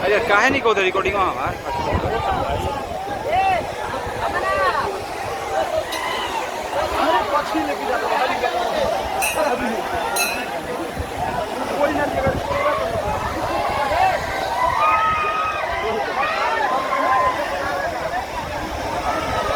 अरे काहे नहीं को रिकॉर्डिंग हमार पक्षी लेके जाता है कोई ना